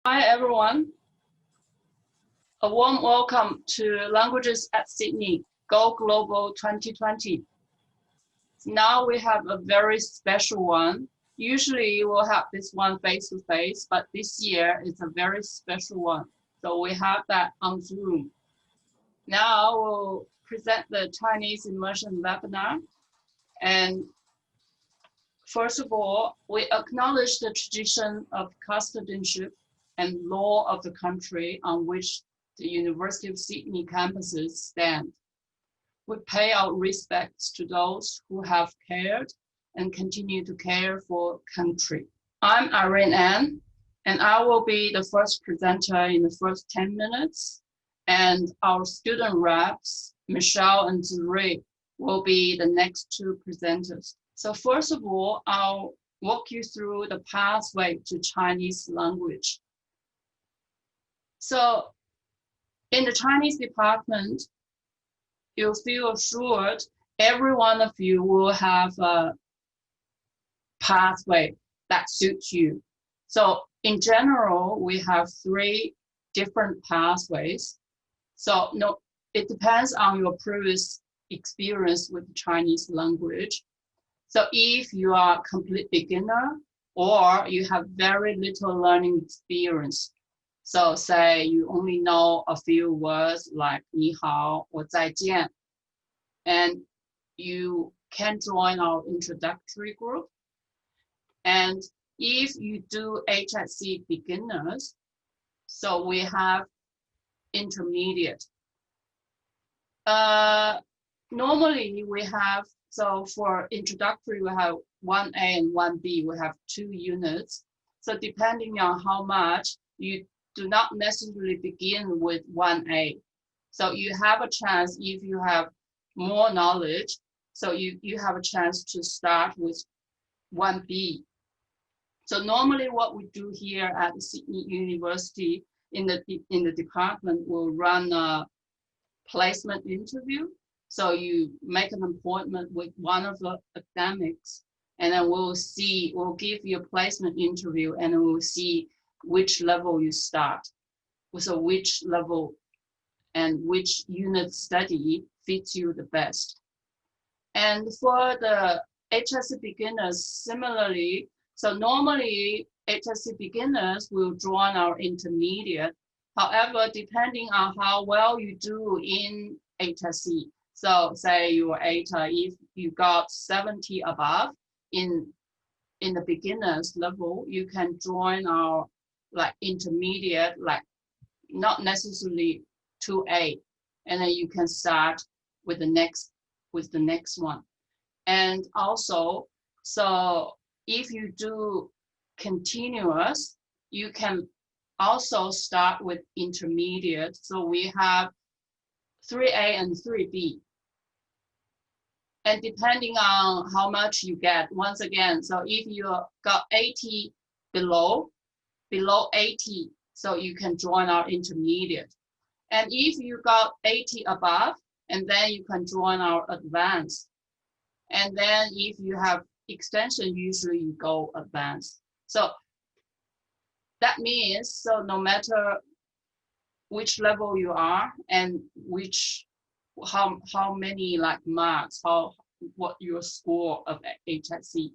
Hi everyone, a warm welcome to Languages at Sydney Go Global 2020. Now we have a very special one. Usually we'll have this one face-to-face, but this year it's a very special one. So we have that on Zoom. Now we'll present the Chinese immersion webinar. And first of all, we acknowledge the tradition of custodianship and law of the country on which the University of Sydney campuses stand. We pay our respects to those who have cared and continue to care for country. I'm Irene, and I will be the first presenter in the first 10 minutes, and our student reps, Michelle and Zirui, will be the next two presenters. So first of all, I'll walk you through the pathway to Chinese language. So in the Chinese department, you'll feel assured every one of you will have a pathway that suits you. So in general, we have 3 different pathways. So it depends on your previous experience with the Chinese language. So if you are a complete beginner or you have very little learning experience, so say you only know a few words like 你好 or 再见, and you can join our introductory group. And if you do HSC beginners, so we have intermediate. Normally we have, so for introductory, we have 1A and 1B, we have 2 units. So depending on how much, you do not necessarily begin with 1A. So you have a chance, if you have more knowledge, so you have a chance to start with 1B. So normally what we do here at Sydney University in the department, we'll run a placement interview. So you make an appointment with one of the academics, and then we'll give you a placement interview, and then we'll see which level you start. So which level and which unit study fits you the best. And for the HSC beginners, similarly, so normally HSC beginners will join our intermediate. However, depending on how well you do in HSC, so say your ATA, if you got 70 above in the beginners level, you can join our like intermediate, like not necessarily 2A, and then you can start with the next one. And also, so if you do continuous, you can also start with intermediate. So we have 3A and 3B. And depending on how much you get, once again, so if you got 80 below 80, so you can join our intermediate. And if you got 80 above, and then you can join our advanced. And then if you have extension, usually you go advanced. So that means, so no matter which level you are and how many like marks, what your score of HSC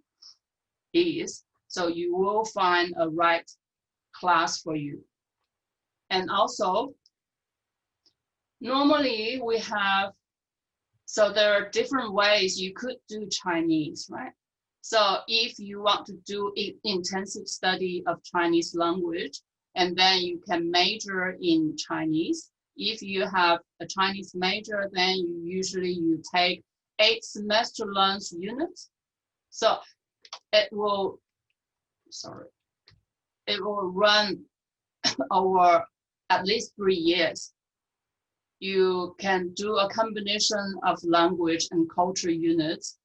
is, so you will find a right class for you. And also, normally we have, so there are different ways you could do Chinese, right? So if you want to do intensive study of Chinese language, and then you can major in Chinese. If you have a Chinese major, then you take 8 semester length units. So it will run over at least 3 years. You can do a combination of language and culture units,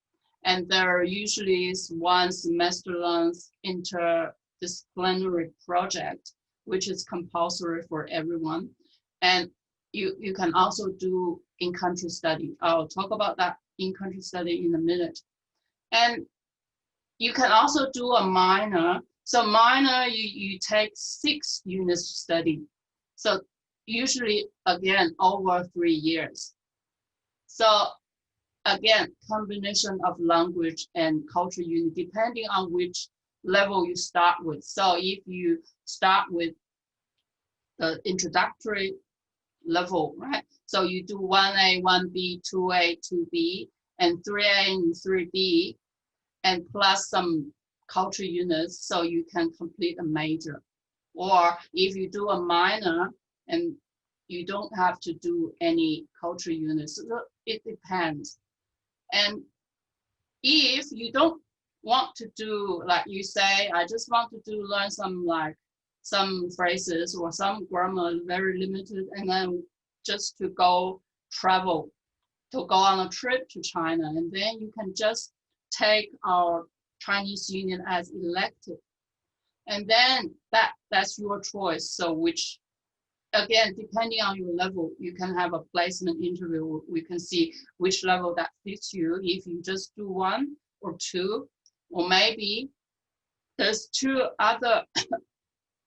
and there usually is 1 semester length interdisciplinary project, which is compulsory for everyone. And you can also do in-country study. I'll talk about that in-country study in a minute. And you can also do a minor So minor, you take 6 units to study. So usually, again, over 3 years. So again, combination of language and culture unit, depending on which level you start with. So if you start with the introductory level, right? So you do 1A, 1B, 2A, 2B, and 3A and 3B, and plus some culture units, so you can complete a major. Or if you do a minor and you don't have to do any culture units, so it depends. And if you don't want to do, like you say, I just want to do learn some phrases or some grammar, very limited, and then just to go travel, to go on a trip to China, and then you can just take our Chinese unit as elective. And then that's your choice. So which, again, depending on your level, you can have a placement interview. We can see which level that fits you. If you just do 1 or 2, or maybe there's 2 other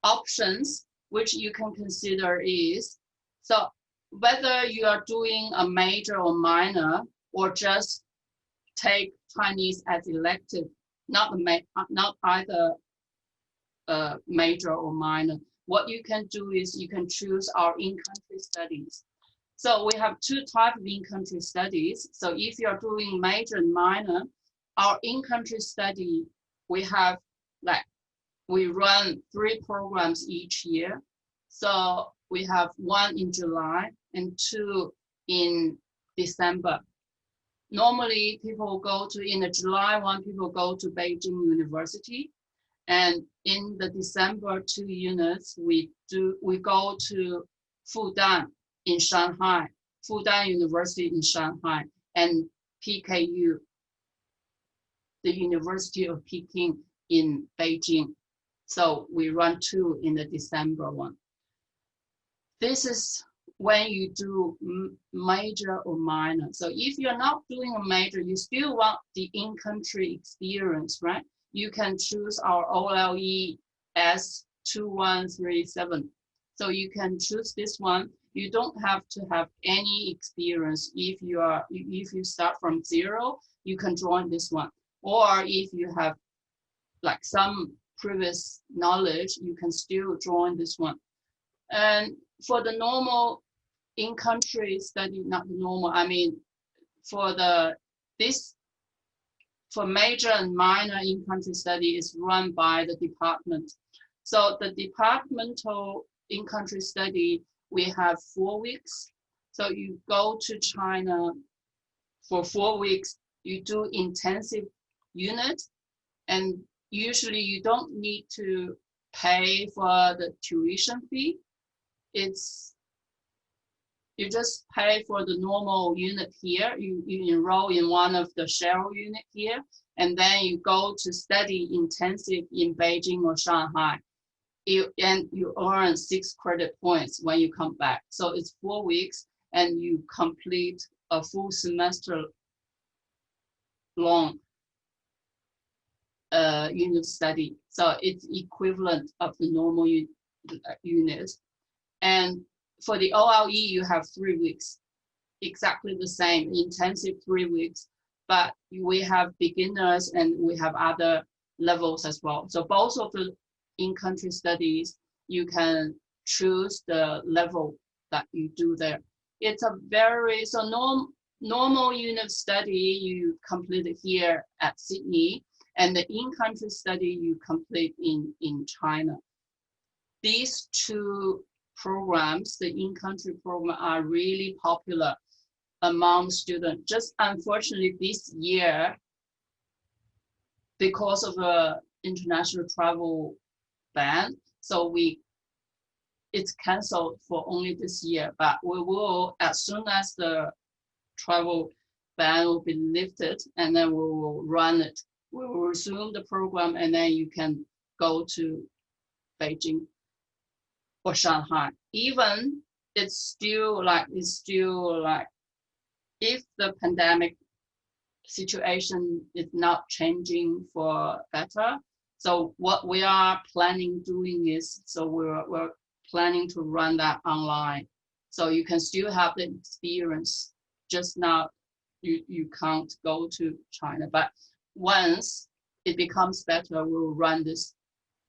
options which you can consider is, so whether you are doing a major or minor, or just take Chinese as elective, not either major or minor. What you can do is you can choose our in-country studies. So we have 2 types of in-country studies. So if you're doing major and minor, our in-country study, we have we run 3 programs each year. So we have 1 in July and 2 in December. Normally people go to, in the July one, people go to Beijing University. And in the December 2 units, we go to Fudan in Shanghai, Fudan University in Shanghai, and PKU, the University of Peking in Beijing. So we run 2 in the December one. This is when you do major or minor. So if you're not doing a major, you still want the in-country experience, right? You can choose our OLE S2137. So you can choose this one. You don't have to have any experience. If you start from 0, you can join this one. Or if you have like some previous knowledge, you can still join this one. And for the normal in-country study, not normal, I mean, for major and minor in-country study is run by the department. So the departmental in-country study, we have 4 weeks. So you go to China for 4 weeks, you do intensive unit, and usually you don't need to pay for the tuition fee. You just pay for the normal unit here. You enroll in one of the Cheryl unit here, and then you go to study intensive in Beijing or Shanghai. And you earn 6 credit points when you come back. So it's 4 weeks, and you complete a full semester long unit study. So it's equivalent of the normal unit. And for the OLE, you have 3 weeks, exactly the same, intensive 3 weeks, but we have beginners and we have other levels as well. So both of the in-country studies, you can choose the level that you do there. It's a very, so normal unit study you complete here at Sydney, and the in-country study you complete in China. These 2 programs, the in-country program, are really popular among students. Just unfortunately this year, because of the international travel ban, so it's canceled for only this year, but we will, as soon as the travel ban will be lifted, and then we will run it. We will resume the program, and then you can go to Beijing or Shanghai. Even it's still like, if the pandemic situation is not changing for better, So what we are planning doing is, so we're planning to run that online. So you can still have the experience, just not, you can't go to China. But once it becomes better, we'll run this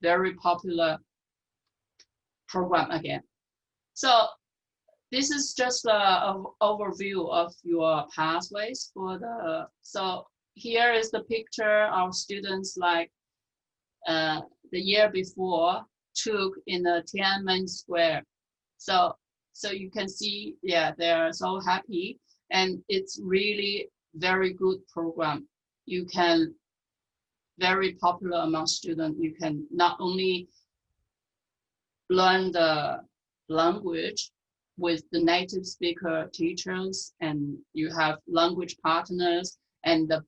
very popular program again. So this is just an overview of your pathways for the, so here is the picture our students like the year before took in the Tiananmen Square. So you can see, yeah, they're so happy, and it's really very good program. You can, very popular among students. You can not only learn the language with the native speaker teachers, and you have language partners, and the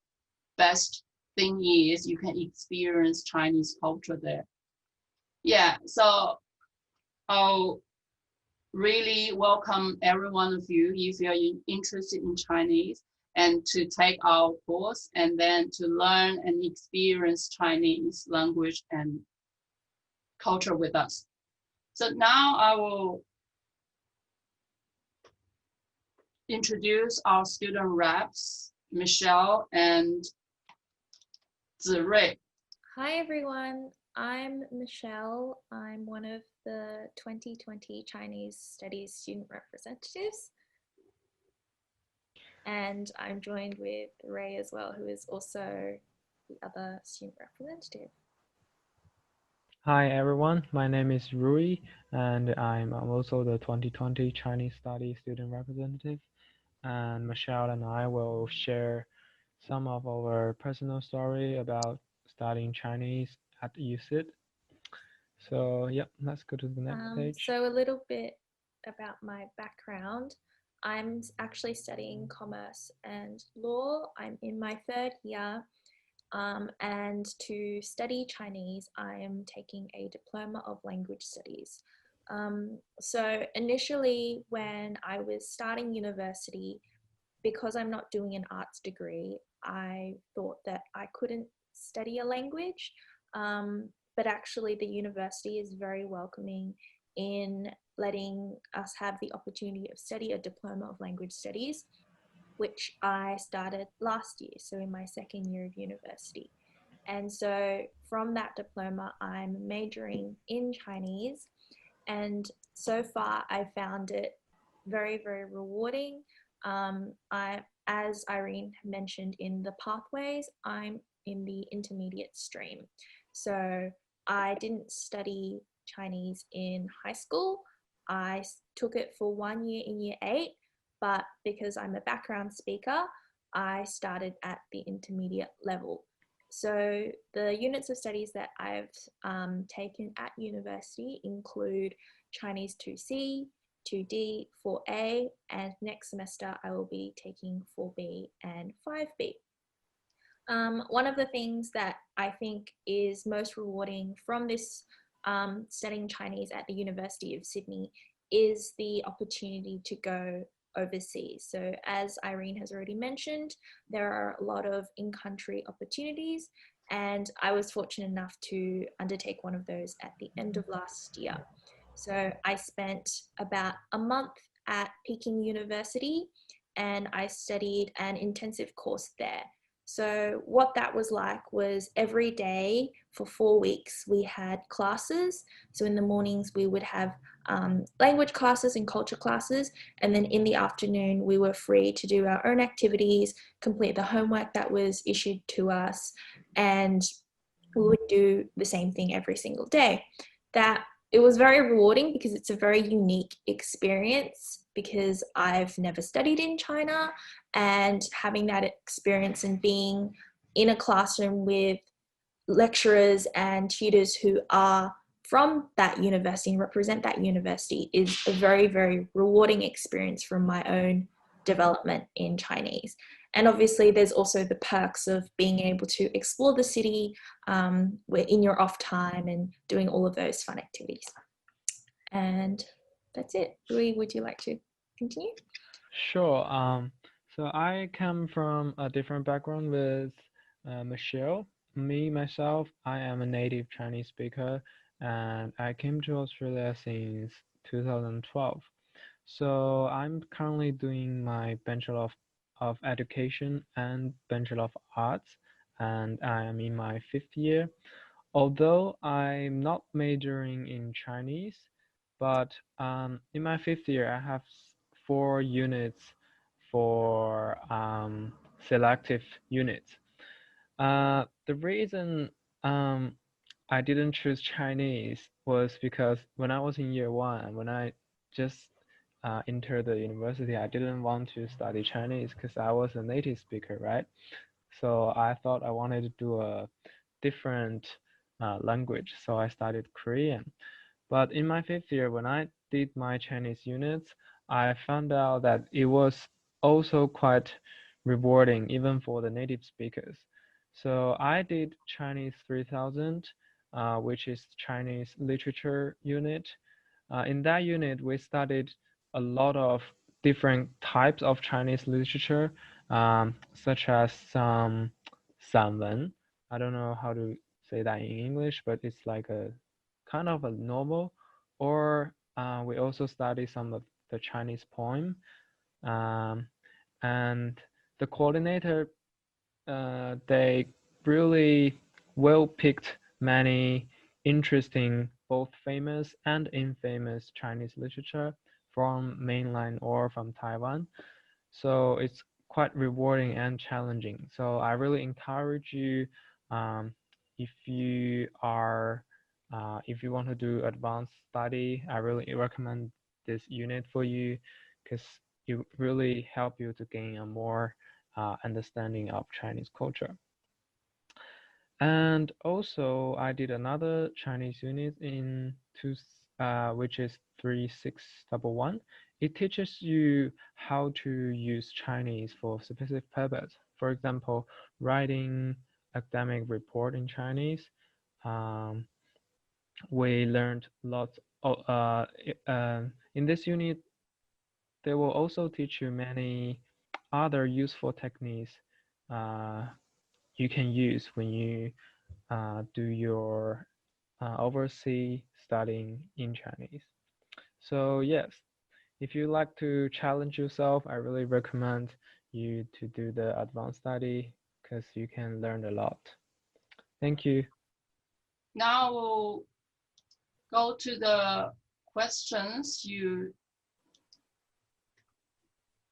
best thing is you can experience Chinese culture there. Yeah, so I'll really welcome every one of you if you're interested in Chinese and to take our course and then to learn and experience Chinese language and culture with us. So now I will introduce our student reps, Michelle and Zirui. Hi everyone, I'm Michelle. I'm one of the 2020 Chinese Studies student representatives. And I'm joined with Ray as well, who is also the other student representative. Hi everyone, my name is Rui, and I'm also the 2020 Chinese Studies student representative. And Michelle and I will share some of our personal story about studying Chinese at UCIT. So yeah, let's go to the next page. So a little bit about my background. I'm actually studying commerce and law. I'm in my third year. And to study Chinese, I am taking a diploma of language studies. So initially, when I was starting university, because I'm not doing an arts degree, I thought that I couldn't study a language. But actually, the university is very welcoming in letting us have the opportunity of study a diploma of language studies, which I started last year, so in my second year of university. And so from that diploma, I'm majoring in Chinese. And so far, I found it very, very rewarding. As Irene mentioned in the pathways, I'm in the intermediate stream. So I didn't study Chinese in high school. I took it for 1 year in year 8, but because I'm a background speaker, I started at the intermediate level. So the units of studies that I've taken at university include Chinese 2C, 2D, 4A, and next semester I will be taking 4B and 5B. One of the things that I think is most rewarding from this studying Chinese at the University of Sydney is the opportunity to go overseas. So as Irene has already mentioned, there are a lot of in-country opportunities, and I was fortunate enough to undertake one of those at the end of last year. So I spent about a month at Peking University and I studied an intensive course there. So what that was like was every day for 4 weeks we had classes. So in the mornings we would have language classes and culture classes, and then in the afternoon we were free to do our own activities, complete the homework that was issued to us, and we would do the same thing every single day. That it was very rewarding because it's a very unique experience, because I've never studied in China, and having that experience and being in a classroom with lecturers and tutors who are from that university and represent that university is a very, very rewarding experience from my own development in Chinese. And obviously there's also the perks of being able to explore the city in your off time and doing all of those fun activities. And that's it. Rui, would you like to continue? Sure. So I come from a different background with Michelle. me, myself, I am a native Chinese speaker and I came to Australia since 2012. So I'm currently doing my Bachelor of Education and Bachelor of Arts, and I am in my 5th year. Although I'm not majoring in Chinese, but in my 5th year, I have 4 units for selective units. The reason I didn't choose Chinese was because when I was in year 1, when I just entered the university, I didn't want to study Chinese because I was a native speaker, right? So I thought I wanted to do a different language, so I studied Korean. But in my 5th year, when I did my Chinese units, I found out that it was also quite rewarding, even for the native speakers. So I did Chinese 3000, which is Chinese literature unit. In that unit, we studied a lot of different types of Chinese literature, such as some sanwen. I don't know how to say that in English, but it's like a kind of a novel. Or we also study some of the Chinese poem. Um, and the coordinator, they really well picked many interesting, both famous and infamous Chinese literature from mainland or from Taiwan. So it's quite rewarding and challenging. So I really encourage you, um, if you are, if you want to do advanced study, I really recommend this unit for you because it really help you to gain a more understanding of Chinese culture. And also, I did another Chinese unit in which is 3611. It teaches you how to use Chinese for specific purpose. For example, writing academic report in Chinese. Um, we learned lots. In this unit, they will also teach you many other useful techniques uh, you can use when you do your overseas studying in Chinese. So yes, if you like to challenge yourself, I really recommend you to do the advanced study because you can learn a lot. Thank you. Now we'll go to the questions you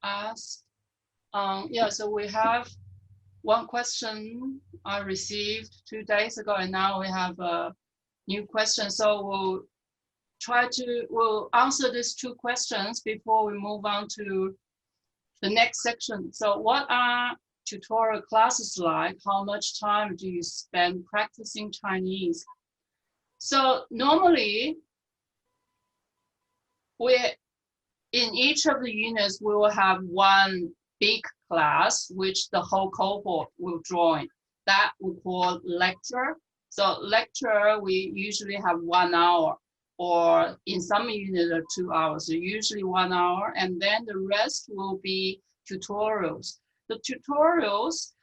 asked. Yeah, so we have one question I received 2 days ago, and now we have a new question. So we'll answer these 2 questions before we move on to the next section. So what are tutorial classes like? How much time do you spend practicing Chinese? So normally, in each of the units, we will have one big class, which the whole cohort will join. That we call lecture. So lecture, we usually have 1 hour, or in some units, 2 hours, so usually 1 hour. And then the rest will be tutorials. The tutorials,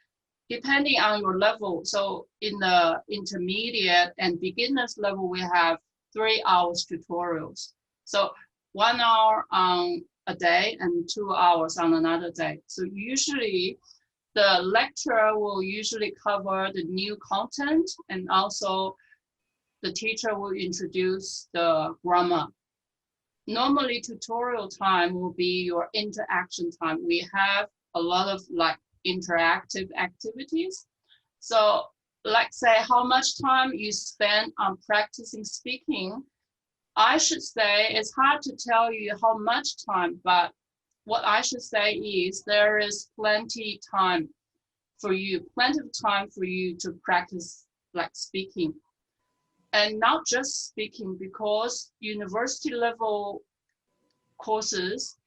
depending on your level, so in the intermediate and beginners level, we have 3 hours tutorials. So 1 hour on a day and 2 hours on another day. So usually the lecture will usually cover the new content, and also the teacher will introduce the grammar. Normally tutorial time will be your interaction time. We have a lot of like interactive activities. So like say how much time you spend on practicing speaking, I should say it's hard to tell you how much time, but what I should say is there is plenty of time for you to practice like speaking. And not just speaking, because university level courses,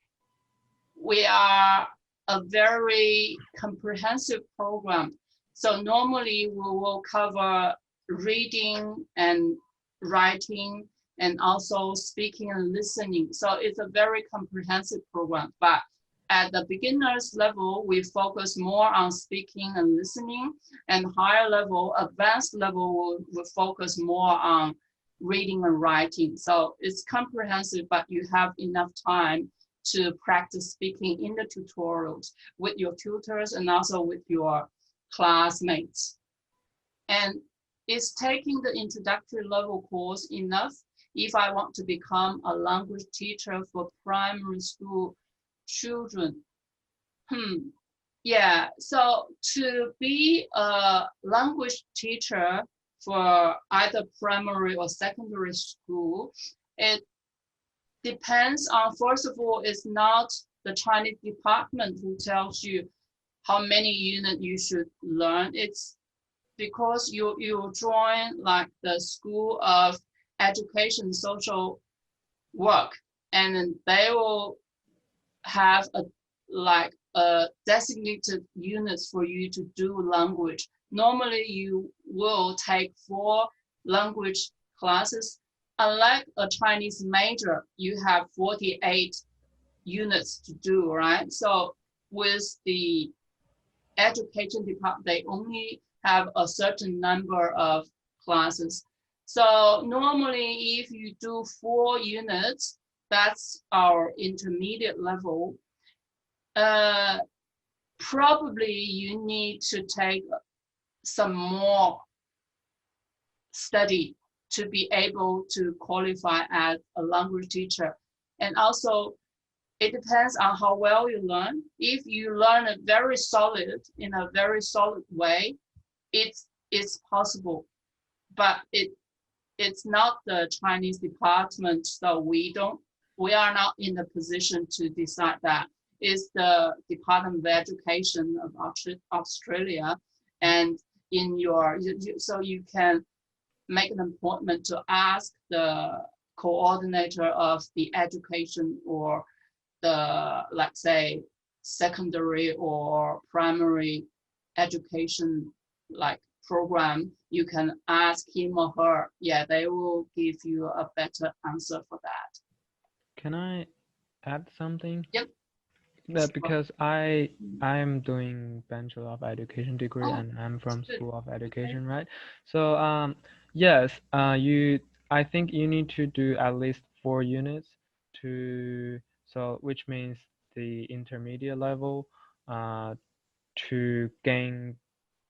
we are a very comprehensive program. So normally we will cover reading and writing and also speaking and listening. So it's a very comprehensive program. But at the beginner's level, we focus more on speaking and listening, and higher level, advanced level, will focus more on reading and writing. So it's comprehensive, but you have enough time to practice speaking in the tutorials with your tutors and also with your classmates. And is taking the introductory level course enough if I want to become a language teacher for primary school children? Yeah, so to be a language teacher for either primary or secondary school, it depends on, first of all, it's not the Chinese department who tells you how many units you should learn. It's because you join like the School of Education Social Work, and then they will have a designated units for you to do language. Normally you will take 4 language classes. Unlike a Chinese major, you have 48 units to do, right? So with the education department, they only have a certain number of classes. So normally if you do 4 units, that's our intermediate level. Probably you need to take some more study to be able to qualify as a language teacher. And also, it depends on how well you learn. If you learn it very solid, in a very solid way, it's possible. But it's not the Chinese department, so we are not in the position to decide that. It's the Department of Education of Australia, and so you can make an appointment to ask the coordinator of the education or the, let's say, secondary or primary education like program. You can ask him or her. Yeah, they will give you a better answer for that. Can I add something? Yep. Yeah, because I'm doing Bachelor of Education degree, Oh, and I'm from good. School of Okay. Education, right? So yes, I think you need to do at least 4 units which means the intermediate level to gain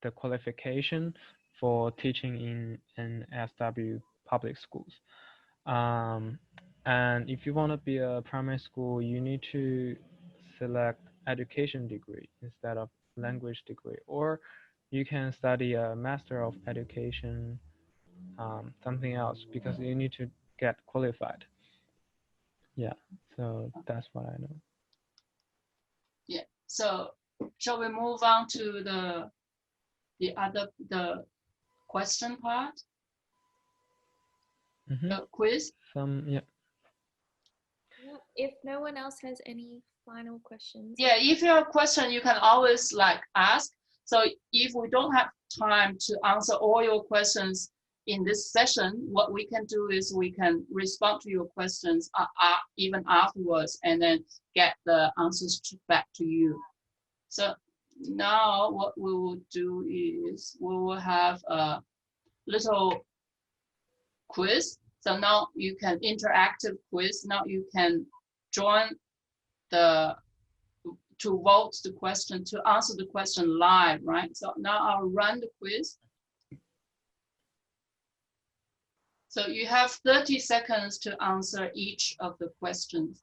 the qualification for teaching in an SW public schools. And if you want to be a primary school, you need to select education degree instead of language degree, or you can study a Master of Education, something else, because you need to get qualified. Yeah, so that's what I know. Yeah. So shall we move on to the question part? The quiz? Yeah. If no one else has any final questions. Yeah, if you have a question, you can always like ask. So if we don't have time to answer all your questions in this session, what we can do is we can respond to your questions even afterwards, and then get the answers back to you. So now what we will do is we will have a little quiz. So now you can interactive quiz. Now you can join to vote the question, to answer the question live, right? So now I'll run the quiz. So you have 30 seconds to answer each of the questions.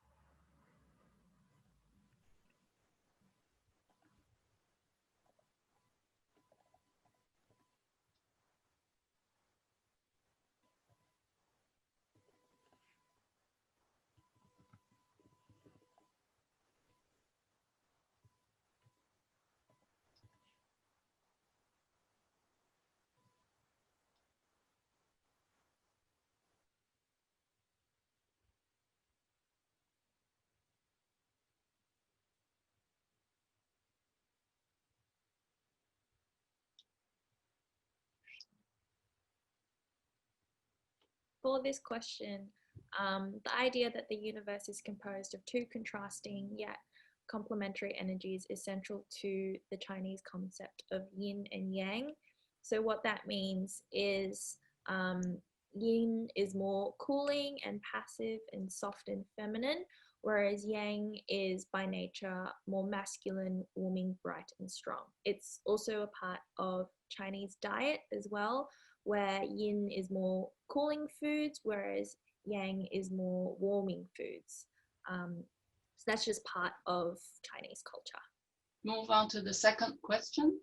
For this question, the idea that the universe is composed of 2 contrasting yet complementary energies is central to the Chinese concept of yin and yang. So what that means is yin is more cooling and passive and soft and feminine, whereas yang is by nature more masculine, warming, bright and strong. It's also a part of Chinese diet as well, where yin is more cooling foods, whereas yang is more warming foods. So that's just part of Chinese culture. Move on to the second question.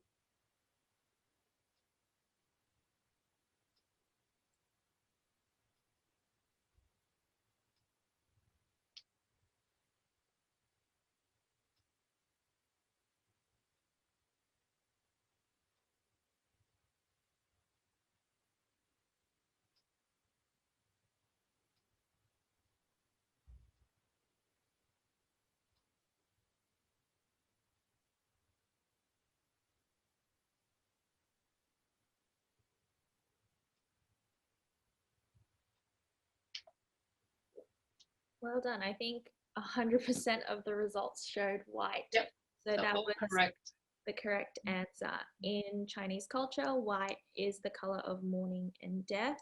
Well done. I think 100% of the results showed white. Yep. So that all was correct. the correct answer. In Chinese culture, white is the color of mourning and death,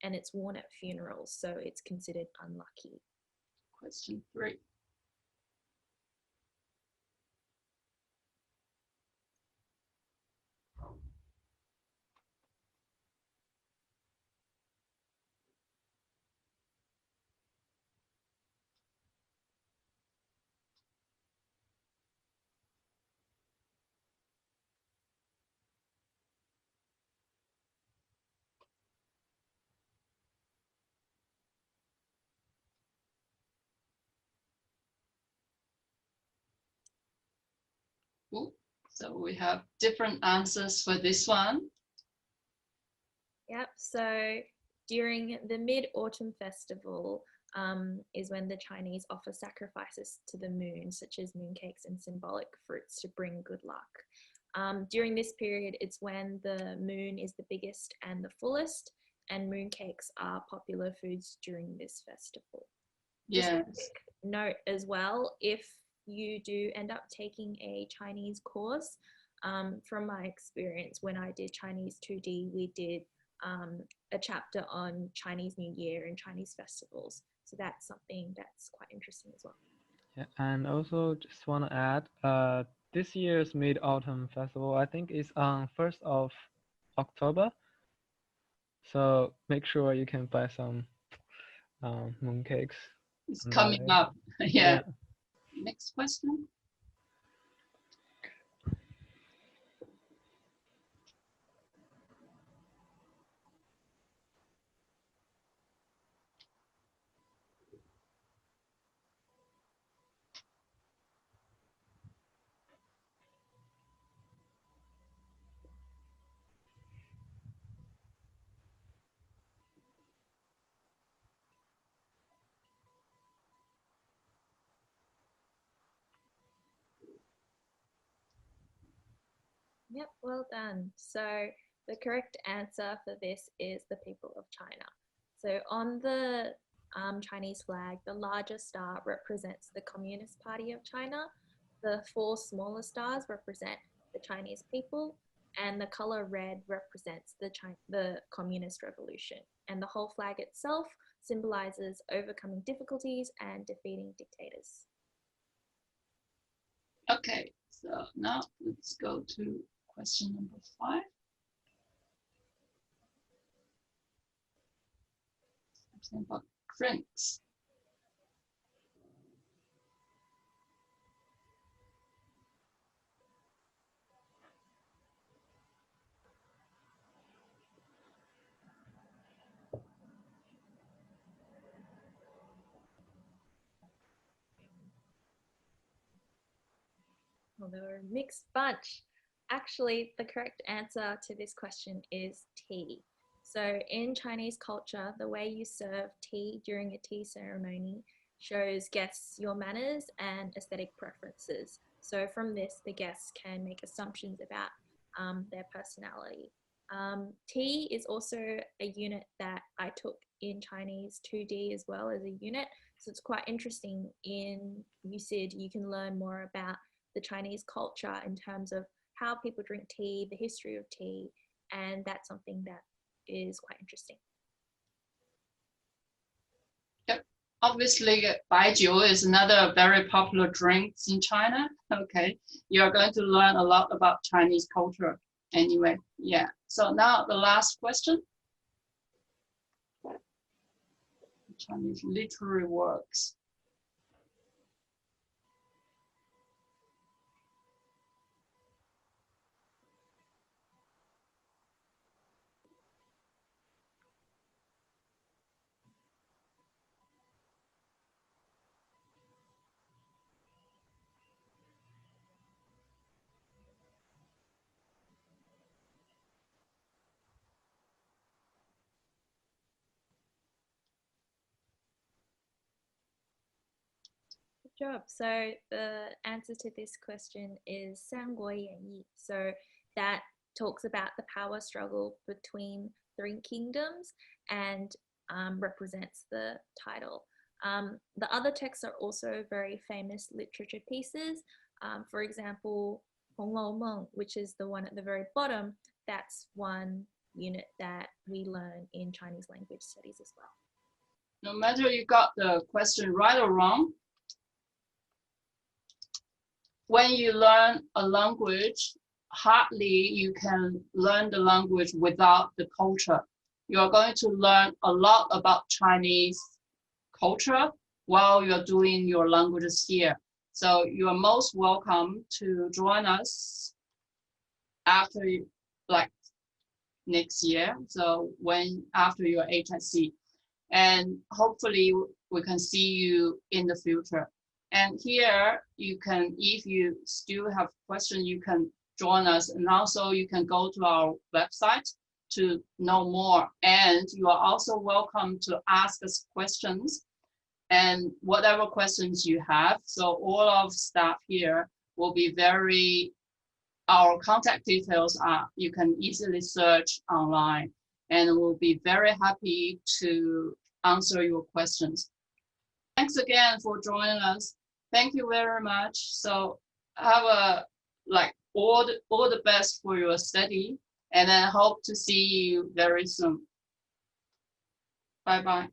and it's worn at funerals, so it's considered unlucky. Question 3. Cool. So we have different answers for this one. Yep, so during the Mid-Autumn Festival is when the Chinese offer sacrifices to the moon, such as mooncakes and symbolic fruits to bring good luck. During this period, it's when the moon is the biggest and the fullest, and mooncakes are popular foods during this festival. Yes. Just a quick note as well, if you do end up taking a Chinese course, from my experience, when I did Chinese 2D, we did a chapter on Chinese New Year and Chinese festivals. So that's something that's quite interesting as well. Yeah, and also just want to add, this year's Mid-Autumn Festival, I think, is on 1st of October. So make sure you can buy some mooncakes. It's coming up. Yeah. Next question. Yep, well done. So the correct answer for this is the people of China. So on the Chinese flag, the larger star represents the Communist Party of China. The 4 smaller stars represent the Chinese people, and the color red represents the Communist Revolution. And the whole flag itself symbolizes overcoming difficulties and defeating dictators. Okay, so now let's go to question number 5. Something about drinks. Well, they were a mixed bunch. Actually, the correct answer to this question is tea. So in Chinese culture, the way you serve tea during a tea ceremony shows guests your manners and aesthetic preferences. So from this, the guests can make assumptions about their personality. Tea is also a unit that I took in Chinese 2D as well as a unit. So it's quite interesting. In UCID, you can learn more about the Chinese culture in terms of how people drink tea, the history of tea, and that's something that is quite interesting. Yep. Obviously, baijiu is another very popular drink in China. Okay, you're going to learn a lot about Chinese culture anyway. Yeah. So now the last question. Chinese literary works. Good job. So the answer to this question is 三国演义. So that talks about the power struggle between three kingdoms and represents the title. The other texts are also very famous literature pieces. For example, 红楼梦, which is the one at the very bottom, that's one unit that we learn in Chinese language studies as well. No matter you got the question right or wrong, when you learn a language, hardly you can learn the language without the culture. You're going to learn a lot about Chinese culture while you're doing your languages here. So you are most welcome to join us after like next year. So after your HSC, and hopefully we can see you in the future. And here you can, if you still have questions, you can join us, and also you can go to our website to know more. And you are also welcome to ask us questions and whatever questions you have. So all of staff here will be our contact details are, you can easily search online, and we'll be very happy to answer your questions. Thanks again for joining us. Thank you very much. So have all the best for your study, and I hope to see you very soon. Bye-bye.